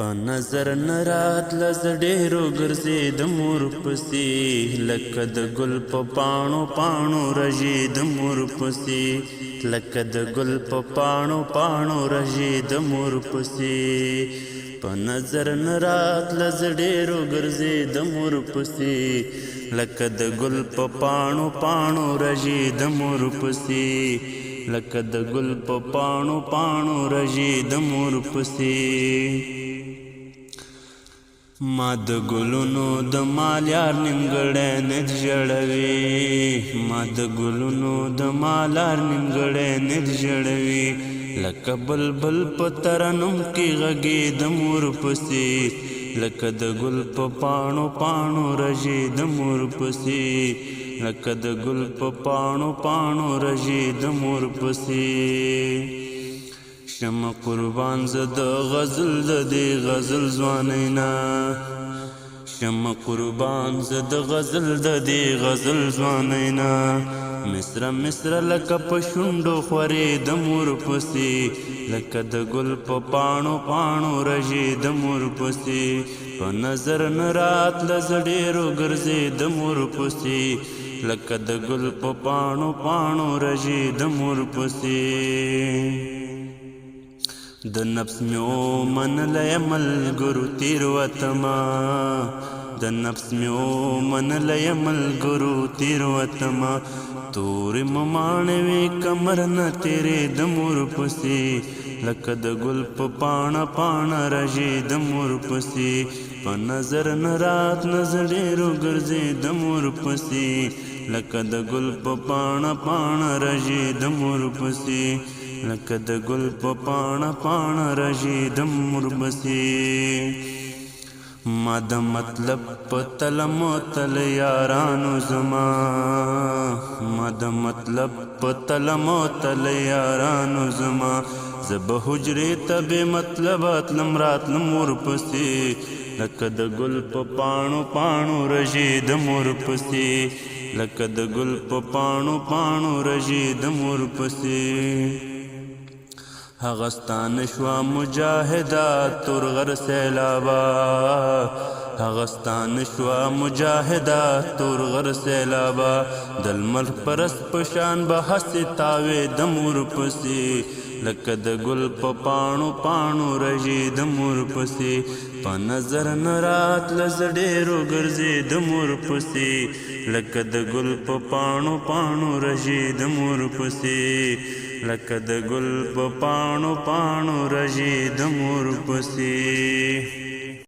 په نظر نه راتله زه ډېرو ګرځېدم ورپسې لکه د ګل په پاڼو پاڼو رژېدم ورپسې لکه د ګل په پاڼو پاڼو رژېدم ورپسې په نظر نه راتله زه ډېرو ګرځېدم ورپسې لکه د ګل په پاڼو پاڼو رژېدم ورپسې لکه د ګل په پاڼو پاڼو رژېدم ورپسې ما د ګلونو د مالیار نیمګړی ند ژړوي ما د ګلونو د مالار نیمګړی ند ژړوي لکه بلبل په ترنم کې غږېدم ورپسې لکه د ګل په پاڼو پاڼو رژېدم ورپسې لکه د ګل په پاڼو پاڼو رژېدم ورپسې شمه قربان زه د غزل د دې غزل ځوانینا شمه قربان زه د غزل د دې غزل ځوانینا مصره مصره لکه په شونډو خورېدم ورپسې لکه د ګل په پاڼو پاڼو رژېدم ورپسې په نظر نه راتله زه ډېرو ګرځېدم ورپسې لکه د ګل په پاڼو پاڼو رژېدم ورپسې د نفس میو منلی ملګرو تېروتما د نفس میو منلی ملګرو تېروتما تورې مماڼې وې کمر نه تېرېدم ورپسې لکه د ګل په پاڼه پاڼه رژېدم ورپسې په نظر نه راتله زه ډېرو ګرځېدم ورپسې لکه د ګل په پاڼه پاڼه رژېدم ورپسې لکه د ګل په پاڼه پاڼه رژېدم ورپسې ما د مطلب په تله معطل یارانو زما ما د مطلب په تله معطل یارانو زما زه به حجرې ته بې مطلبه تلم راتلم ورپسې لکه د ګل په پاڼو پاڼو رژېدم ورپسې لکه د ګل په پاڼو پاڼو رژېدم ورپسې هغه ستانه شوه مجاهده تورغر سیلابه هغه ستانه شوه مجاهده تورغر سیلابه د لمر پرست په شان به هسې تاوېدم ورپسې لکه د ګل په پاڼو پاڼو رژېدم ورپسې په نظر نه راتله زه ډېرو ګرځېدم ورپسې لکه د ګل په پاڼو پاڼو رژېدم ورپسې لکه د ګل په پاڼو پاڼو رژېدم ورپسې